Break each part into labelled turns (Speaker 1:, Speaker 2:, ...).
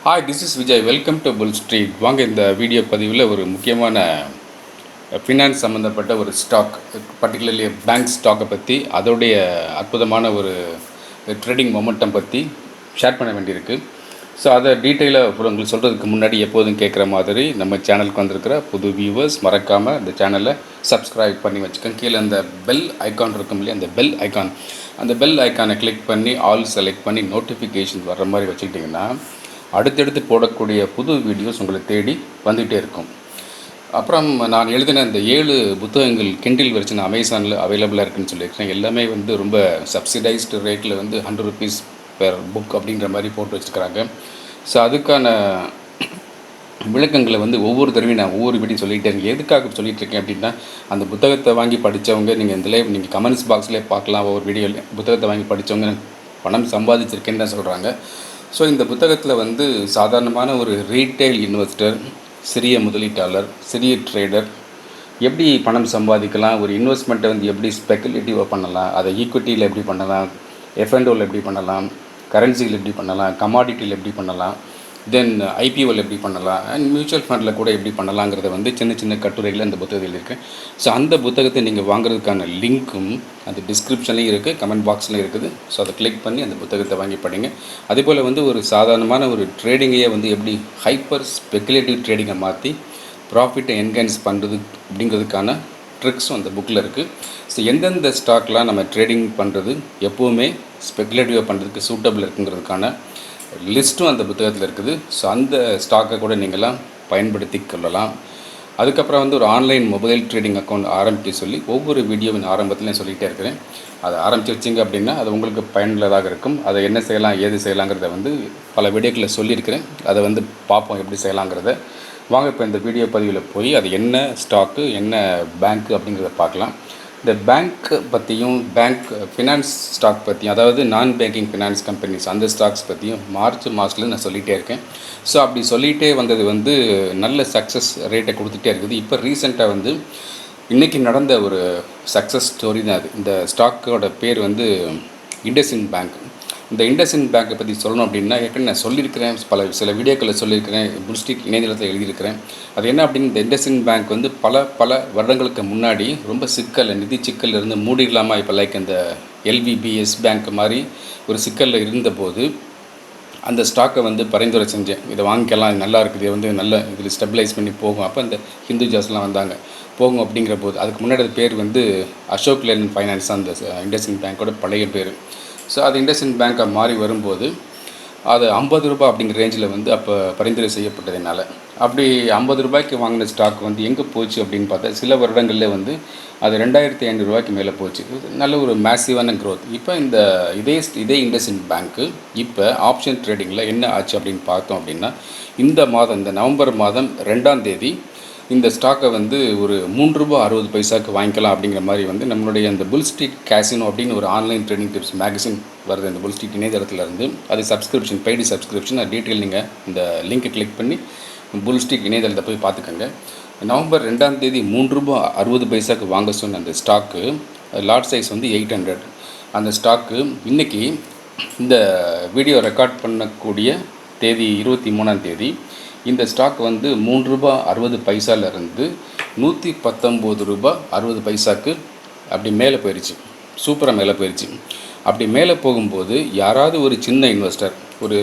Speaker 1: Hi, this is Vijay. Welcome to full street. வாங்க இந்த video பதிவில் ஒரு முக்கியமான ஃபினான்ஸ் சம்மந்தப்பட்ட ஒரு ஸ்டாக், பர்டிகுலர்லி பேங்க் ஸ்டாக்கை பற்றி, அதோடைய அற்புதமான ஒரு ட்ரேடிங் மொமெண்டம் பற்றி ஷேர் பண்ண வேண்டியிருக்கு. ஸோ அதை டீட்டெயிலாக உங்களுக்கு சொல்கிறதுக்கு முன்னாடி எப்போதும் கேட்குற மாதிரி நம்ம சேனலுக்கு வந்திருக்கிற புது வியூவர்ஸ் மறக்காமல் இந்த சேனலை சப்ஸ்கிரைப் பண்ணி வச்சுக்கோங்க. கீழே அந்த பெல் ஐக்கான் இருக்கும் இல்லையா, அந்த பெல் ஐக்கானை கிளிக் பண்ணி ஆல் செலக்ட் பண்ணி நோட்டிஃபிகேஷன் வர்ற மாதிரி வச்சுக்கிட்டிங்கன்னா அடுத்தடுத்து போடக்கூடிய புது வீடியோஸ் உங்களை தேடி வந்துகிட்டே இருக்கும். அப்புறம் நான் எழுதின இந்த 7 புத்தகங்கள் கிண்டில் வெர்ஷன் அமேசானில் அவைலபிளாக இருக்குதுன்னு சொல்லியிருக்கேன். எல்லாமே ரொம்ப சப்சிடைஸ்டு ரேட்டில் ₹100 பெர் புக் அப்படின்ற மாதிரி போட்டு வச்சுருக்கிறாங்க. ஸோ அதுக்கான விளக்கங்களை ஒவ்வொரு தடவையும் நான் ஒவ்வொரு வீடியோ சொல்லிகிட்டே இருக்கேன். எதுக்காக சொல்லிகிட்டு இருக்கேன் அப்படின்னா, அந்த புத்தகத்தை வாங்கி படித்தவங்க நீங்கள் கமெண்ட்ஸ் பாக்ஸ்லேயே பார்க்கலாம். ஒவ்வொரு வீடியோவில் புத்தகத்தை வாங்கி படித்தவங்க பணம் சம்பாதிச்சிருக்கேன்னு தான் சொல்கிறாங்க. ஸோ இந்த புத்தகத்தில் சாதாரணமான ஒரு ரீட்டைல் இன்வெஸ்டர், சிறிய முதலீட்டாளர், சிறிய ட்ரேடர் எப்படி பணம் சம்பாதிக்கலாம், ஒரு இன்வெஸ்ட்மெண்ட்டை எப்படி ஸ்பெக்குலேட்டிவாக பண்ணலாம், அதை ஈக்விட்டியில் எப்படி பண்ணலாம், எஃப்என்டோவில் எப்படி பண்ணலாம், கரன்சியில் எப்படி பண்ணலாம், கமாடிட்டியில் எப்படி பண்ணலாம், தென் ஐபிஓவில் எப்படி பண்ணலாம், அண்ட் மியூச்சுவல் ஃபண்டில் கூட எப்படி பண்ணலாங்கிறத சின்ன சின்ன கட்டுரைகள் அந்த புத்தகத்தில் இருக்குது. ஸோ அந்த புத்தகத்தை நீங்கள் வாங்குறதுக்கான லிங்க்கும் அந்த டிஸ்கிரிப்ஷன்லேயும் இருக்குது, கமெண்ட் பாக்ஸ்லேயும் இருக்குது. ஸோ அதை கிளிக் பண்ணி அந்த புத்தகத்தை வாங்கி படிங்க. அதேபோல் ஒரு சாதாரணமான ஒரு ட்ரேடிங்கையே எப்படி ஹைப்பர் ஸ்பெக்குலேட்டிவ் ட்ரேடிங்கை மாற்றி ப்ராஃபிட்டை என்ஹான்ஸ் பண்ணுறது அப்படிங்கிறதுக்கான ட்ரிக்ஸும் அந்த புக்கில் இருக்குது. ஸோ எந்தெந்த ஸ்டாக்லாம் நம்ம ட்ரேடிங் பண்ணுறது எப்போவுமே ஸ்பெக்குலேட்டிவாக பண்ணுறதுக்கு சூட்டபிள் இருக்குங்கிறதுக்கான லிஸ்ட்டும் அந்த புத்தகத்தில் இருக்குது. ஸோ அந்த ஸ்டாக்கை கூட நீங்களாம் பயன்படுத்தி கொள்ளலாம். அதுக்கப்புறம் ஒரு ஆன்லைன் மொபைல் ட்ரேடிங் அக்கௌண்ட் ஆரம்பிக்க சொல்லி ஒவ்வொரு வீடியோவின் ஆரம்பத்துலையும் சொல்லிகிட்டே இருக்கிறேன். அதை ஆரம்பித்து வச்சிங்க அப்படின்னா அது உங்களுக்கு பயனுள்ளதாக இருக்கும். அதை என்ன செய்யலாம், ஏது செய்யலாங்கிறத பல வீடியோக்களில் சொல்லியிருக்கிறேன். அதை பார்ப்போம் எப்படி செய்யலாங்கிறத. வாங்க இப்போ இந்த வீடியோ பதிவில் போய் அது என்ன ஸ்டாக்கு, என்ன பேங்க்கு அப்படிங்கிறத பார்க்கலாம். இந்த பேங்க் பற்றியும் பேங்க் ஃபினான்ஸ் ஸ்டாக் பற்றியும், அதாவது நான் பேங்கிங் ஃபினான்ஸ் கம்பெனிஸ் அந்த ஸ்டாக்ஸ் பற்றியும் மார்ச் மாதத்தில் நான் சொல்லிகிட்டே இருக்கேன். ஸோ அப்படி சொல்லிகிட்டே வந்தது நல்ல சக்ஸஸ் ரேட்டை கொடுத்துட்டே இருக்குது. இப்போ ரீசெண்டாக இன்றைக்கி நடந்த ஒரு சக்ஸஸ் ஸ்டோரி தான் அது. இந்த ஸ்டாக்கோட பேர் இண்டஸ்இண்ட் பேங்க். இந்த இண்டஸ்இண்ட் பேங்க்கை பற்றி சொல்லணும் அப்படின்னா, ஏற்கனவே நான் சொல்லியிருக்கிறேன், சில வீடியோக்களில் சொல்லியிருக்கிறேன், புல் ஸ்ட்ரீட் இணையதளத்தில் எழுதியிருக்கிறேன். அது என்ன அப்படின்னு, இந்த இண்டஸ்இண்ட் பேங்க் பல வருடங்களுக்கு முன்னாடி ரொம்ப நிதி சிக்கலில் இருந்து மூடிடலாமா, இப்போ லைக் இந்த எல்விபிஎஸ் பேங்க் மாதிரி ஒரு சிக்கலில் இருந்தபோது அந்த ஸ்டாக்கை பரிந்துரை செஞ்சேன். இதை வாங்கிக்கலாம், இது நல்லா இருக்குது, நல்ல இதில் ஸ்டெபிலைஸ் பண்ணி போகும். அப்போ இந்த ஹிந்துஜாஸ்லாம் வந்தாங்க, போகும் அப்படிங்கிற போது. அதுக்கு முன்னாடி அது பேர் அசோக் லேலண்ட் ஃபைனான்ஸ், அந்த இண்டஸ்இண்ட் பேங்க்கோட பழைய பேர். ஸோ அது இண்டஸ்இண்ட் பேங்காக மாறி வரும்போது அது ₹50 அப்படிங்கிற ரேஞ்சில் அப்போ பரிந்துரை செய்யப்பட்டதுனால, அப்படி ₹50 வாங்கின ஸ்டாக் எங்கே போச்சு அப்படின்னு பார்த்தா, சில வருடங்களில் அது ₹2500 மேலே போச்சு. நல்ல ஒரு மேசிவான க்ரோத். இப்போ இதே இண்டஸ்இண்ட் பேங்க்கு இப்போ ஆப்ஷன் ட்ரேடிங்கில் என்ன ஆச்சு அப்படின்னு பார்த்தோம் அப்படின்னா, இந்த நவம்பர் மாதம் 2ஆம் தேதி இந்த ஸ்டாக்கை ஒரு ₹3.60 வாங்கிக்கலாம் அப்படிங்கிற மாதிரி நம்மளுடைய அந்த புல் ஸ்ட்ரீட் கேசினோ அப்படின்னு ஒரு ஆன்லைன் ட்ரேடிங் டிப்ஸ் மேகசின் வருது இந்த புல் ஸ்ட்ரீட் இணையதளத்திலேருந்து. அது சப்ஸ்கிரிப்ஷன், பெய்டு சப்ஸ்கிரிப்ஷன். அது டீட்டெயில் நீங்கள் இந்த லிங்க்கை கிளிக் பண்ணி புல் ஸ்ட்ரீட் இணையதளத்தை போய் பார்த்துக்கோங்க. நவம்பர் 2ஆம் தேதி ₹3.60 வாங்க சொன்ன அந்த ஸ்டாக்கு லாட் சைஸ் 800. அந்த ஸ்டாக்கு இன்றைக்கி இந்த வீடியோ ரெக்கார்ட் பண்ணக்கூடிய தேதி 23ஆம் தேதி இந்த ஸ்டாக் ₹3.60 ₹119.60 அப்படி மேலே போயிடுச்சு. சூப்பராக மேலே போயிடுச்சு. அப்படி மேலே போகும்போது யாராவது ஒரு சின்ன இன்வெஸ்டர், ஒரு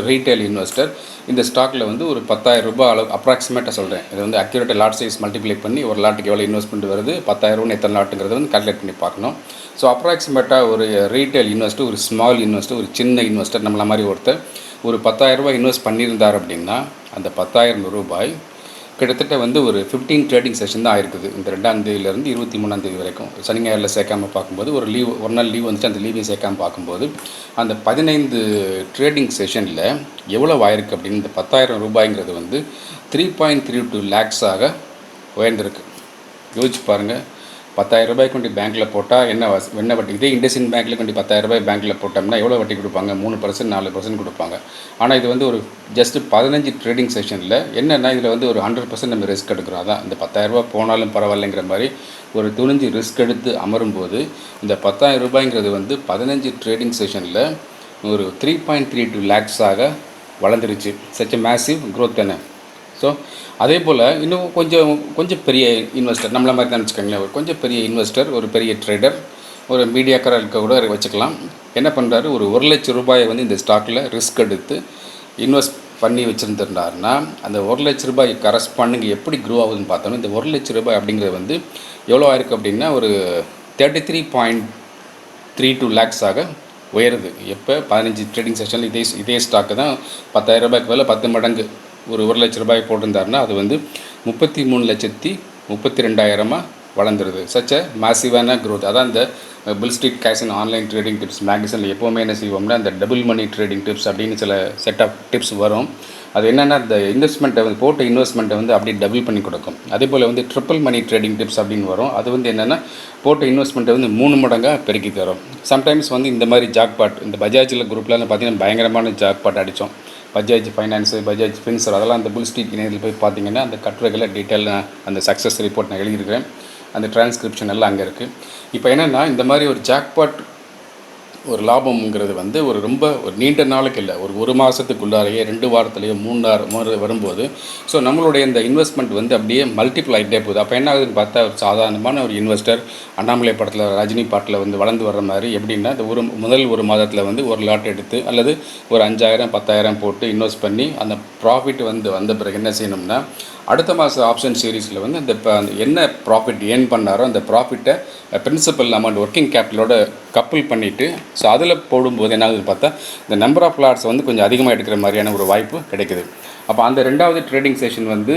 Speaker 1: ரீட்டைல் இன்வெஸ்டர் இந்த ஸ்டாக்கில் ஒரு ₹10,000 அளவு அப்ராக்சிமேட்டாக சொல்கிறேன். இது அக்யூரேட்டாக லாட் சைஸ் மல்டிப்ளை பண்ணி ஒரு லாட்டுக்கு எவ்வளோ இன்வெஸ்ட்மெண்ட் வருது, ₹10,000 எத்தனை லாட்டுங்கிறத கால்குலேட் பண்ணி பார்க்கணும். ஸோ அப்ராக்சிமேட்டாக ஒரு ரீட்டைல் இன்வெஸ்டர், ஒரு ஸ்மால் இன்வெஸ்டர், ஒரு சின்ன இன்வெஸ்டர் நம்மள மாதிரி ஒருத்தர் ஒரு ₹10,000 இன்வெஸ்ட் பண்ணியிருந்தார் அப்படின்னா, அந்த ₹10,000 கிட்டத்தட்ட ஒரு 15 ட்ரேடிங் செஷன் தான் ஆயிருக்குது. இந்த 2ஆம் தேதியிலேருந்து 23ஆம் தேதி வரைக்கும். சனி ஞாயிறில் சேர்க்காமல் பார்க்கும்போது, ஒரு நாள் லீவ் வந்துச்சு, அந்த லீவையும் சேர்க்காமல் பார்க்கும்போது அந்த 15 ட்ரேடிங் செஷனில் எவ்வளோ ஆயிருக்கு அப்படின்னு, இந்த ₹10,000 3.32 lakhs உயர்ந்திருக்கு. யோசிச்சு பாருங்கள். ₹10,000 கொண்டு பேங்க்கில் போட்டால் என்ன வட்டி? இதே இண்டஸ்இண்ட் பேங்க்கில் கொண்டு ₹10,000 பேங்க்கில் போட்டோம்னா எவ்வளோ வட்டி கொடுப்பாங்க? 3%, 4% கொடுப்பாங்க. ஆனால் இது ஒரு ஜஸ்ட்டு 15 ட்ரேடிங் செஷனில் என்னென்னா, இதில் ஒரு 100% நம்ம ரிஸ்க் எடுக்கிறோம். அதான் இந்த ₹10,000 போனாலும் பரவாயில்லைங்கிற மாதிரி ஒரு துணிஞ்சு ரிஸ்க் எடுத்து அமரும்போது இந்த ₹10,000 15 ட்ரேடிங் செஷனில் ஒரு 3.32 lakhs வளர்ந்துருச்சு. சச் எ மேசிவ் க்ரோத் தானே. ஸோ அதே போல் இன்னும் கொஞ்சம் பெரிய இன்வெஸ்டர் நம்மள மாதிரி தான் வச்சுக்கோங்களேன். ஒரு கொஞ்சம் பெரிய இன்வெஸ்டர், ஒரு பெரிய ட்ரேடர், ஒரு மீடியாக்கராக இருக்க கூட வச்சுக்கலாம். என்ன பண்ணுறாரு, ஒரு 1,00,000 ரூபாயை வந்து இந்த ஸ்டாக்கில் ரிஸ்க் எடுத்து இன்வெஸ்ட் பண்ணி வச்சுருந்துருந்தாருன்னா, அந்த 1,00,000 ரூபாய் கரஸ்பாண்டிங் எப்படி க்ரோ ஆகுதுன்னு பார்த்தோன்னா, இந்த 1,00,000 ரூபாய் அப்படிங்கிறது வந்து எவ்வளோ ஆயிருக்கு அப்படின்னா ஒரு 33.32 lakhs உயருது. எப்போ 15 ட்ரேடிங் செஷனில் இதே ஸ்டாக்கு தான் 10,000 ரூபாய்க்கு மேலே 10 மடங்கு ஒரு 1,00,000 ரூபாய் போட்டிருந்தாருன்னா அது வந்து 33,32,000 வளர்ந்துருது. சச்ச மேசிவான க்ரோத். அதான் இந்த bull street casino online trading tips மேகசினில் எப்போவுமே என்ன செய்வோம்னா இந்த டபுள் மணி ட்ரேடிங் டிப்ஸ் அப்படின்னு சில செட் ஆஃப் டிப்ஸ் வரும். அது என்னென்னா இந்த இன்வெஸ்ட்மெண்ட்டை வந்து போட்ட இன்வெஸ்ட்மெண்ட்டை வந்து அப்படியே டபுள் பண்ணி கொடுக்கும். அதே போல் வந்து ட்ரிபிள் மணி ட்ரேடிங் டிப்ஸ் அப்படின்னு வரும். அது வந்து என்னென்னா போட்ட இன்வெஸ்ட்மெண்ட்டை வந்து 3 மடங்காக பெருக்கி தரும். சம்டைம்ஸ் வந்து இந்த மாதிரி ஜாக்பாட் இந்த பஜாஜில் குரூப்பில் பார்த்தீங்கன்னா பயங்கரமான ஜாக்பாட் அடித்தோம். பஜாஜ் ஃபைனான்ஸு, பஜாஜ் ஃபின்சர் அதெல்லாம் அந்த புல் ஸ்ட்ரீட் இணையத்தில் போய் பார்த்தீங்கன்னா அந்த கட்டுரைகளை டீட்டெயிலாக அந்த சக்ஸஸ் ரிப்போர்ட் நான் எழுதியிருக்கிறேன். அந்த டிரான்ஸ்கிரிப்ஷன் எல்லாம் அங்கே இருக்குது. இப்போ என்னென்னா இந்த மாதிரி ஒரு ஜாக்பாட் ஒரு லாபம்ங்கிறது வந்து ஒரு நீண்ட நாளுக்கு இல்லை, ஒரு மாதத்துக்குள்ளாரையே 2 வாரத்துலேயோ 3 வரும்போது ஸோ நம்மளுடைய இந்த இன்வெஸ்ட்மெண்ட் வந்து அப்படியே மல்டிபிள் ஆகிட்டே போகுது. அப்போ என்ன ஆகுதுன்னு பார்த்தா ஒரு சாதாரணமான ஒரு இன்வெஸ்டர் அண்ணாமலை படத்தில் ரஜினி பாட்டில் வந்து வளர்ந்து வர்ற மாதிரி எப்படின்னா இந்த முதல் ஒரு மாதத்தில் வந்து ஒரு லாட் எடுத்து அல்லது ஒரு 5,000 10,000 போட்டு இன்வெஸ்ட் பண்ணி அந்த ப்ராஃபிட் வந்த பிறகு என்ன செய்யணும்னா அடுத்த மாதம் ஆப்ஷன் சீரீஸில் வந்து அந்த என்ன ப்ராஃபிட் ஏர்ன் பண்ணாரோ அந்த ப்ராஃபிட்டை பிரின்சிபல் அமௌண்ட் ஒர்க்கிங் கேபிட்டலோட கப்புள் பண்ணிவிட்டு ஸோ அதில் போடும்போது என்ன ஆகுதுன்னு பார்த்தா இந்த நம்பர் ஆஃப் லாட்ஸ் வந்து கொஞ்சம் அதிகமாக எடுக்கிற மாதிரியான ஒரு வாய்ப்பு கிடைக்குது. அப்போ அந்த 2வது ட்ரேடிங் செஷன் வந்து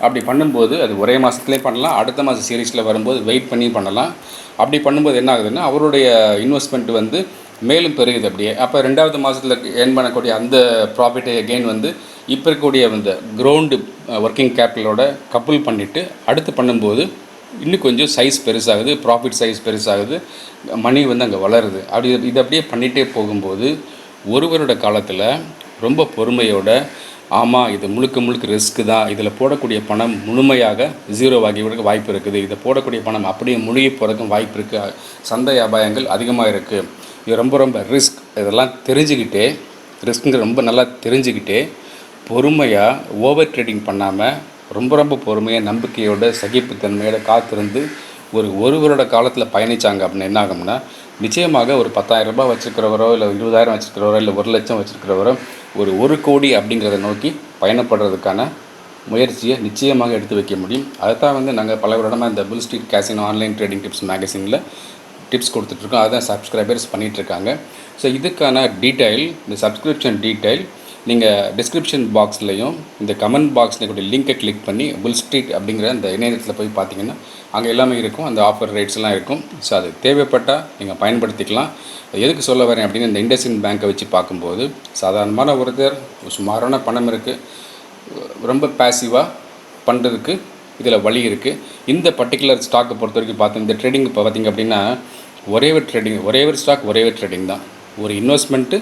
Speaker 1: அப்படி பண்ணும்போது அது ஒரே மாதத்துலேயே பண்ணலாம், அடுத்த மாதம் சீரீஸில் வரும்போது வெயிட் பண்ணி பண்ணலாம். அப்படி பண்ணும்போது என்ன ஆகுதுன்னா அவருடைய இன்வெஸ்ட்மெண்ட் வந்து மேலும் பெருகுது அப்படியே. அப்போ 2வது மாதத்தில் ஏர்ன் பண்ணக்கூடிய அந்த ப்ராஃபிட்டை கெயின் வந்து இப்போ இருக்கக்கூடிய இந்த கிரவுண்டு ஒர்க்கிங் கேபிட்டலோட கப்புள் பண்ணிவிட்டு அடுத்து பண்ணும்போது இன்னும் கொஞ்சம் சைஸ் பெருசாகுது, ப்ராஃபிட் சைஸ் பெருசாகுது, மணி வந்து அங்கே வளருது. இது அப்படியே பண்ணிகிட்டே போகும்போது ஒரு வருட காலத்தில் ரொம்ப பொறுமையோட ஆமாம் இது முழுக்க ரிஸ்க்கு தான், இதில் போடக்கூடிய பணம் முழுமையாக ஜீரோவாகி விட வாய்ப்பு இருக்குது, இதை போடக்கூடிய பணம் அப்படியே முழுகி போகிறதுக்கும் வாய்ப்பு இருக்குது, சந்தை அபாயங்கள் அதிகமாக இருக்குது, இது ரொம்ப ரிஸ்க், இதெல்லாம் தெரிஞ்சுக்கிட்டே ரிஸ்க்குங்கிற ரொம்ப நல்லா தெரிஞ்சுக்கிட்டே பொறுமையாக ஓவர் ட்ரேடிங் பண்ணாமல் ரொம்ப பொறுமையாக நம்பிக்கையோட சகிப்புத்தன்மையோட காத்திருந்து ஒரு வருட காலத்தில் பயணித்தாங்க அப்படின்னு என்ன ஆகும்னா நிச்சயமாக ஒரு 10,000 ரூபாய் வச்சுருக்கிறவரோ இல்லை 20,000 வச்சுருக்கிறவரோ இல்லை 1,00,000 வச்சுருக்கிறவரோ ஒரு 1 கோடி அப்படிங்கிறத நோக்கி பயணப்படுறதுக்கான முயற்சியை நிச்சயமாக எடுத்து வைக்க முடியும். அதைத்தான் வந்து நாங்கள் பல வருடமாக இந்த bull street casino online trading tips மேகசினில் டிப்ஸ் கொடுத்துட்ருக்கோம். அதுதான் சப்ஸ்கிரைபர்ஸ் பண்ணிகிட்ருக்காங்க. ஸோ இதுக்கான டீட்டெயில் இந்த சப்ஸ்கிரிப்ஷன் டீட்டெயில் நீங்கள் டிஸ்கிரிப்ஷன் பாக்ஸ்லையும் இந்த கமெண்ட் பாக்ஸ்லேயும் கூட லிங்கை கிளிக் பண்ணி புல் ஸ்ட்ரீட் அப்படிங்கிற அந்த இணையத்தில் போய் பார்த்தீங்கன்னா அங்கே எல்லாமே இருக்கும், அந்த ஆஃபர் ரேட்ஸ்லாம் இருக்கும். ஸோ அது தேவைப்பட்டால் நீங்கள் பயன்படுத்திக்கலாம். எதுக்கு சொல்ல வரேன் அப்படின்னு இந்த இண்டஸ்இண்ட் பேங்க்கை வச்சு பார்க்கும்போது சாதாரணமான ஒருத்தர் சுமாரான பணம் இருக்குது, ரொம்ப பேசிவாக பண்ணுறதுக்கு இதில் வழி இருக்குது. இந்த பர்டிகுலர் ஸ்டாக்கை பொறுத்த வரைக்கும் பார்த்தோம் இந்த ட்ரேடிங் இப்போ பார்த்திங்க அப்படின்னா ஒரே ஒரு ஸ்டாக் ஒரே ட்ரேடிங் தான், ஒரு இன்வெஸ்ட்மெண்ட்டு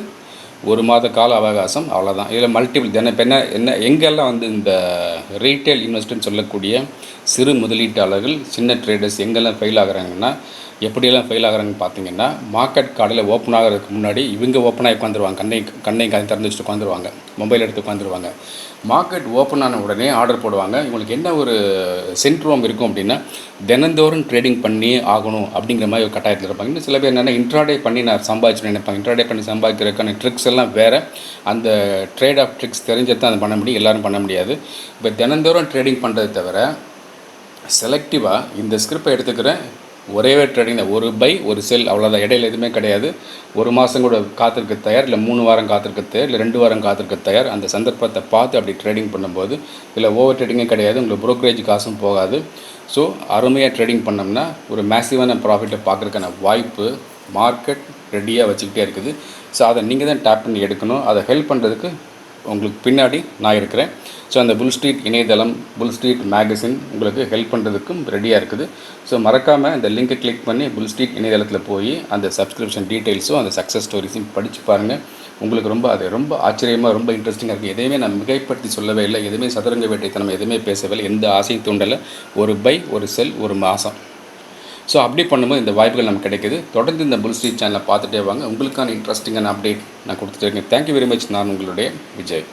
Speaker 1: 1 மாத கால அவகாசம், அவ்வளோதான். இதில் மல்டிபிள் இப்போ என்ன எங்கெல்லாம் வந்து இந்த ரீட்டைல் இன்வெஸ்டர்னு சொல்லக்கூடிய சிறு முதலீட்டாளர்கள் சின்ன ட்ரேடர்ஸ் எங்கெல்லாம் ஃபெயில் ஆகுறாங்கன்னா எப்படியெல்லாம் ஃபெயில் ஆகுறாங்கன்னு பார்த்தீங்கன்னா மார்க்கெட் காலையில் ஓப்பன் ஆகிறதுக்கு முன்னாடி இவங்க ஓப்பனாக உட்காந்துருவாங்க, கண்ணை திறந்து வச்சுட்டு உட்காந்துருவாங்க, மொபைல் எடுத்து உட்காந்துருவாங்க. மார்க்கெட் ஓப்பன் ஆன உடனே ஆர்டர் போடுவாங்க. இவங்களுக்கு என்ன ஒரு சிண்ட்ரோம் இருக்கும் அப்படின்னா தினந்தோறும் ட்ரேடிங் பண்ணி ஆகணும் அப்படிங்கிற மாதிரி ஒரு கட்டாயத்தில் இருப்பாங்க. இன்னும் சில பேர் என்னென்னா இன்ட்ராடே பண்ணி நான் சம்பாதிச்சுன்னு நினைப்பாங்க. இன்ட்ராடே பண்ணி சம்பாதிக்கிறதுக்கான ட்ரிக்ஸ் எல்லாம் வேறு, அந்த ட்ரேட் ஆஃப் ட்ரிக்ஸ் தெரிஞ்சது தான் அதை பண்ண முடியும், எல்லோரும் பண்ண முடியாது. இப்போ தினந்தோறும் ட்ரேடிங் பண்ணுறது தவிர செலக்டிவாக இந்த ஸ்கிரிப்டை எடுத்துக்கிறேன், ஒரே ட்ரேடிங் தான், ஒரு பை ஒரு செல், அவ்வளோதான், இடையில எதுவுமே கிடையாது. 1 மாதம் கூட காத்திருக்க தயார், இல்லை 3 வாரம் காத்திருக்க தயார், இல்லை 2 வாரம் காத்திருக்க தயார். அந்த சந்தர்ப்பத்தை பார்த்து அப்படி ட்ரேடிங் பண்ணும்போது இதில் ஓவர் ட்ரேடிங்கே கிடையாது, உங்களுக்கு ப்ரோக்கரேஜ் காசும் போகாது. ஸோ அருமையாக ட்ரேடிங் பண்ணோம்னா ஒரு மேசிவான ப்ராஃபிட்டை பார்க்குறதுக்கான வாய்ப்பு மார்க்கெட் ரெடியாக வச்சுக்கிட்டே இருக்குது. ஸோ அதை நீங்கள் தான் டேப் பண்ணி எடுக்கணும். அதை ஹெல்ப் பண்ணுறதுக்கு உங்களுக்கு பின்னாடி நான் இருக்கிறேன். ஸோ அந்த புல் ஸ்ட்ரீட் இணையதளம், புல் ஸ்ட்ரீட் மேகசின் உங்களுக்கு ஹெல்ப் பண்ணுறதுக்கும் ரெடியாக இருக்குது. ஸோ மறக்காமல் இந்த லிங்கை கிளிக் பண்ணி புல் ஸ்ட்ரீட் இணையதளத்தில் போய் அந்த சப்ஸ்கிரிப்ஷன் டீட்டெயில்ஸும் அந்த சக்ஸஸ் ஸ்டோரிஸையும் படித்து பாருங்கள். உங்களுக்கு அது ரொம்ப ஆச்சரியமாக ரொம்ப இன்ட்ரெஸ்டிங்காக இருக்குது. எதையுமே நான் மிகைப்படுத்தி சொல்லவே இல்லை, எதுவுமே சதுரங்க வேட்டைத்தனம் எதுவுமே பேசவில்லை, எந்த ஆசையும் தூண்டலை. ஒரு பை ஒரு செல் ஒரு மாதம். ஸோ அப்படி பண்ணும்போது இந்த வாய்ப்புகள் நமக்கு கிடைக்குது. தொடர்ந்து இந்த புல் ஸ்ட்ரீட் சேனலை பார்த்துட்டே வாங்க, உங்களுக்கான இன்ட்ரெஸ்டிங்கான அப்டேட் நான் கொடுத்துட்டு இருக்கேன். Thank you very much. நான் உங்களுடைய விஜய்.